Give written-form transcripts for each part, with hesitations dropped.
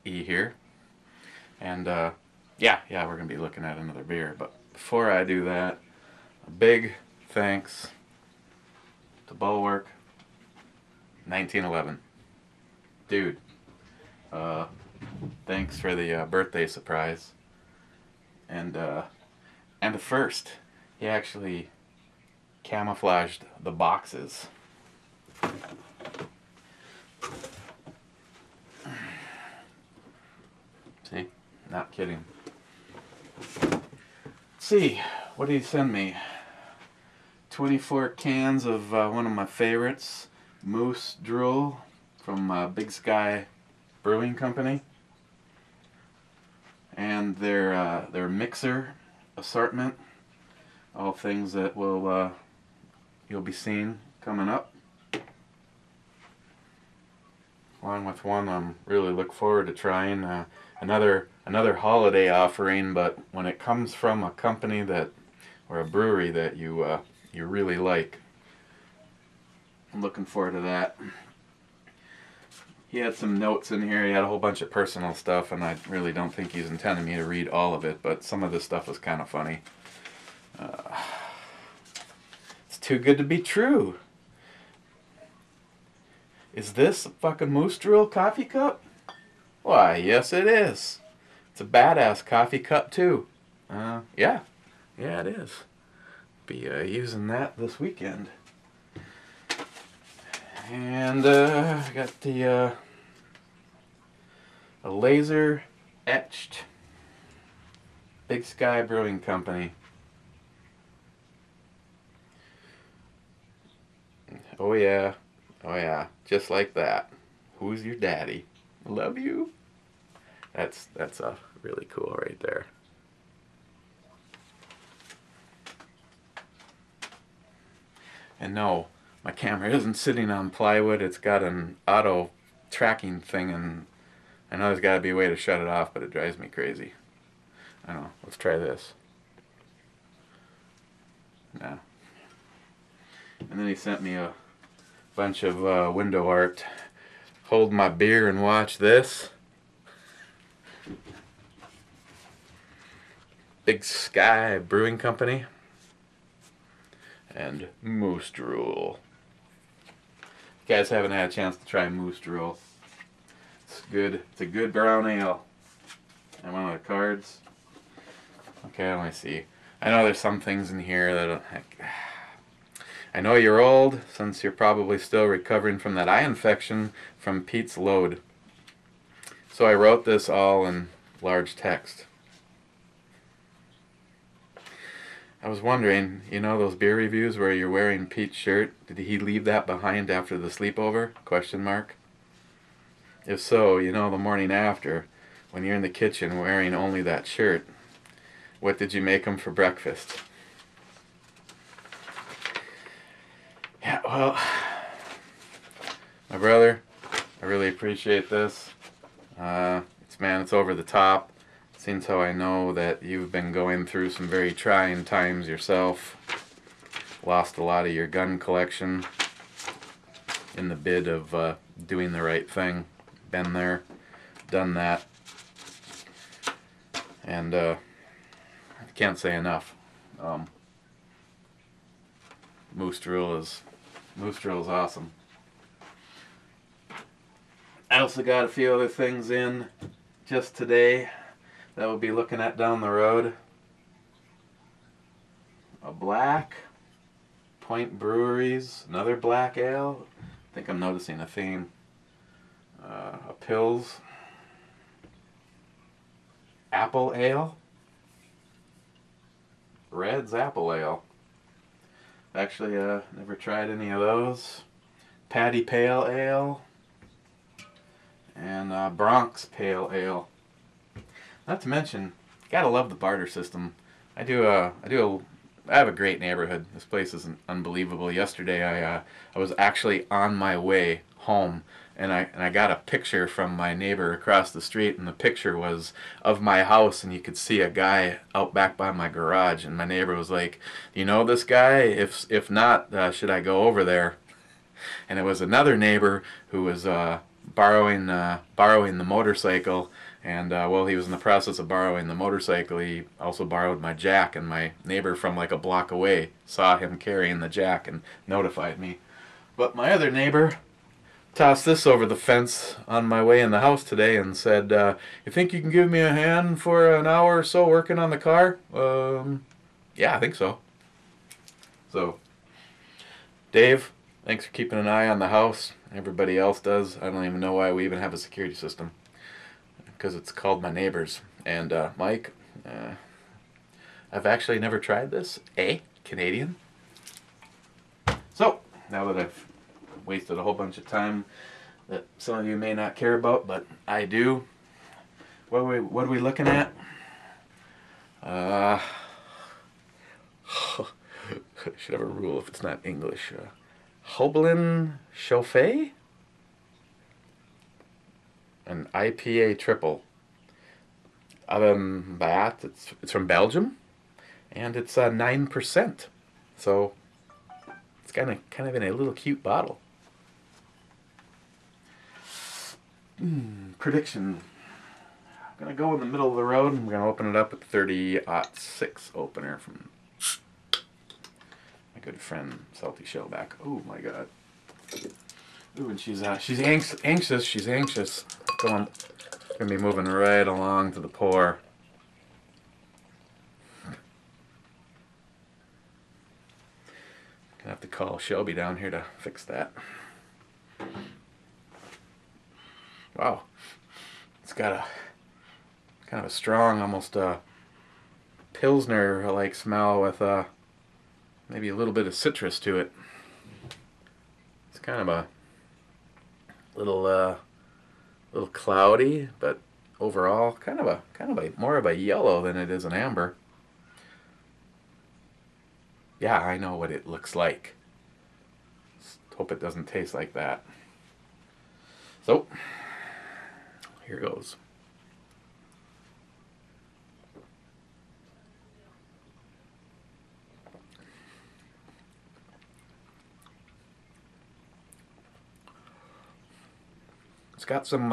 E here. And yeah, we're going to be looking at another beer. But before I do that, a big thanks to Bulwark 1911. Dude, thanks for the birthday surprise. And the first, he actually camouflaged the boxes. See? Not kidding. Let's see, what did he send me? 24 cans of one of my favorites, Moose Drool from Big Sky Brewing Company. And their mixer assortment, all things that will you'll be seeing coming up. Along with one I'm really look forward to trying, another holiday offering, but when it comes from a company that or a brewery that you really like. I'm looking forward to that. He had some notes in here. He had a whole bunch of personal stuff, and I really don't think he's intending me to read all of it, but some of this stuff was kind of funny. It's too good to be true. Is this a fucking Moose Drool coffee cup? Why, yes it is. It's a badass coffee cup too. Yeah it is. Be using that this weekend. And I got the a laser etched Big Sky Brewing Company. Oh yeah, just like that. Who's your daddy? Love you. That's really cool right there. And no, my camera isn't sitting on plywood. It's got an auto tracking thing, and I know there's got to be a way to shut it off, but it drives me crazy. I don't know. Let's try this. No. And then he sent me a bunch of window art. Hold my beer and watch this. Big Sky Brewing Company and Moose Drool. If you guys haven't had a chance to try Moose Drool, it's good. It's a good brown ale. And one of the cards. Okay, let me see. I know there's some things in here that I know you're old, since you're probably still recovering from that eye infection from Pete's load. So I wrote this all in large text. I was wondering, you know those beer reviews where you're wearing Pete's shirt? Did he leave that behind after the sleepover? Question mark. If so, you know the morning after, when you're in the kitchen wearing only that shirt, what did you make him for breakfast? Yeah, well, my brother, I really appreciate this. It's over the top. Since how I know that you've been going through some very trying times yourself. Lost a lot of your gun collection in the bid of doing the right thing. Been there, done that. And I can't say enough. Moose Drool is awesome. I also got a few other things in just today that we'll be looking at down the road. A black Point Breweries, another black ale. I think I'm noticing a theme. A Pils Apple Ale. Red's Apple Ale. Actually, never tried any of those. Paddy Pale Ale. And Bronx Pale Ale. Not to mention, gotta love the barter system. I have a great neighborhood. This place is unbelievable. Yesterday, I was actually on my way home, and I got a picture from my neighbor across the street, and the picture was of my house, and you could see a guy out back by my garage, and my neighbor was like, "Do you know this guy? If not, should I go over there?" And it was another neighbor who was borrowing the motorcycle, and while he was in the process of borrowing the motorcycle, he also borrowed my jack, and my neighbor from like a block away saw him carrying the jack and notified me. But my other neighbor tossed this over the fence on my way in the house today and said, you think you can give me a hand for an hour or so working on the car? Yeah, I think so. So, Dave, thanks for keeping an eye on the house. Everybody else does. I don't even know why we even have a security system, because it's called my neighbors. And Mike, I've actually never tried this. Canadian. So, now that I've wasted a whole bunch of time that some of you may not care about, but I do. What are we looking at? I should have a rule if it's not English. Houblon Chouffe? An IPA Tripel. Other than that, it's from Belgium, and it's 9%. So it's kind of in a little cute bottle. Prediction. I'm gonna go in the middle of the road, and we're gonna open it up with 30-06 opener from my good friend Salty Shellback. Oh my God. Ooh, and she's anxious. She's anxious. Gonna be moving right along to the pour. Gonna have to call Shelby down here to fix that. Wow, it's got a kind of a strong, almost Pilsner-like smell with maybe a little bit of citrus to it. It's kind of a little cloudy, but overall kind of a more of a yellow than it is an amber. Yeah, I know what it looks like. Just hope it doesn't taste like that. So here goes. It's got some.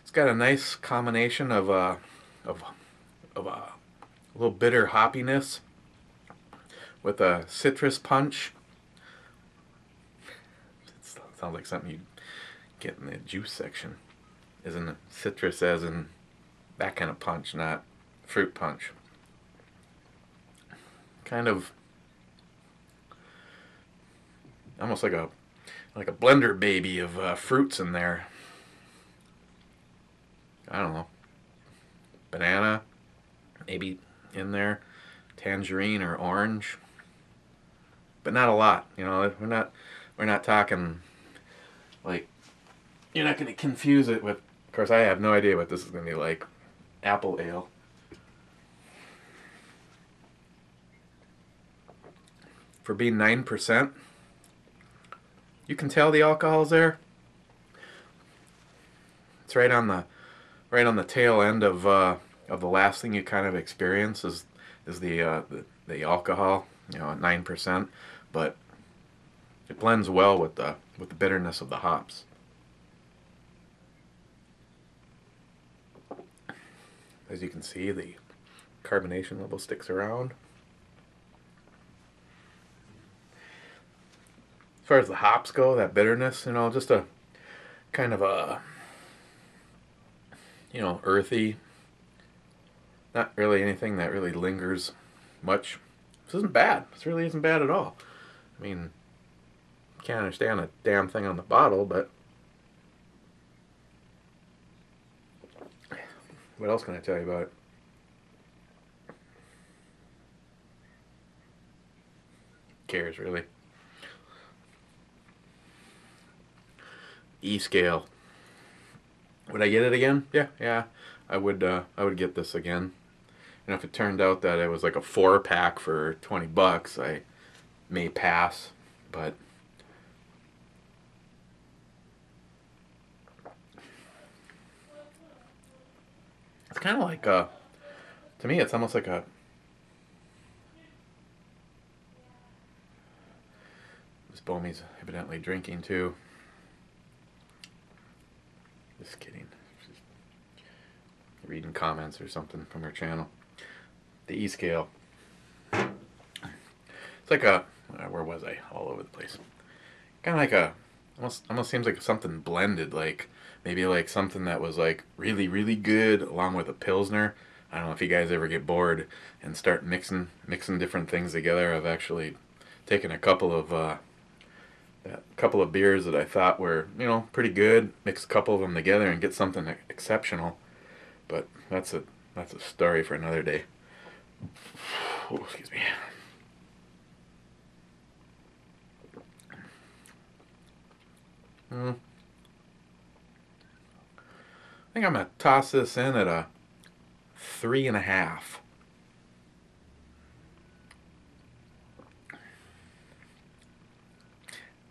It's got a nice combination of a little bitter hoppiness with a citrus punch. It sounds like something you'd get in the juice section, isn't it? Citrus as in that kind of punch, not fruit punch. Kind of almost like a blender baby of fruits in there. I don't know. Banana, maybe in there, tangerine or orange, but not a lot. You know, we're not talking like, you're not going to confuse it with. Of course, I have no idea what this is going to be like. Apple ale. For being 9%, you can tell the alcohol's there. It's right on the tail end of the last thing you kind of experience is the alcohol, you know, at 9%, but it blends well with the bitterness of the hops. As you can see, the carbonation level sticks around. As far as the hops go, that bitterness, you know, just a kind of a, you know, earthy. Not really anything that really lingers much. This isn't bad. This really isn't bad at all. I mean, can't understand a damn thing on the bottle, but what else can I tell you about it? Cares really. E-scale. Would I get it again? Yeah. I would get this again. You know, if it turned out that it was like a 4-pack for $20, I may pass, but it's kind of like to me it's almost like a, Miss Bomey's evidently drinking too. Just kidding. Just reading comments or something from her channel. The E scale. It's like a, where was I? All over the place. Kind of like a, almost seems like something blended, like maybe like something that was like really, really good along with a Pilsner. I don't know if you guys ever get bored and start mixing different things together. I've actually taken a couple of beers that I thought were, you know, pretty good, mix a couple of them together and get something exceptional. But that's a story for another day. Oh, excuse me. I think I'm gonna toss this in at a 3.5.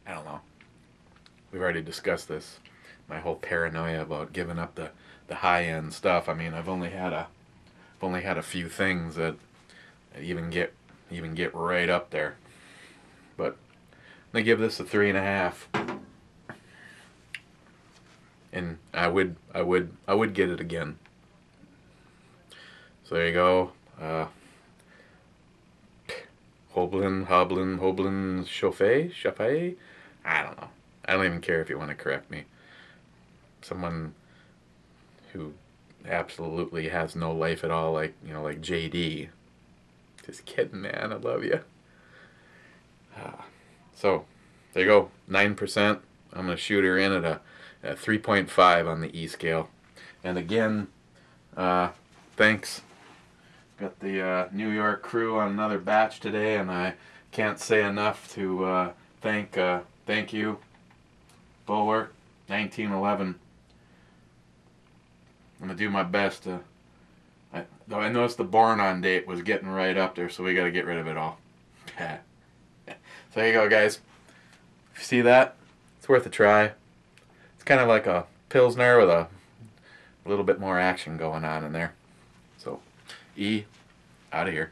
I don't know. We've already discussed this. My whole paranoia about giving up the high end stuff. I mean, I've only had a few things that even get right up there. But I'm gonna give this a 3.5. And I would get it again. So there you go. Houblon, Chouffe. I don't know. I don't even care if you want to correct me. Someone who absolutely has no life at all, like, you know, like JD. Just kidding, man. I love you. So there you go. 9%. I'm gonna shoot her in at a 3.5 on the E scale. And again, thanks. Got the New York crew on another batch today, and I can't say enough to thank you, Bulwark 1911. I'm gonna do my best to. Though I noticed the born on date was getting right up there, so we got to get rid of it all. So there you go, guys. If you see that, it's worth a try. It's kind of like a Pilsner with a little bit more action going on in there. So, E, out of here.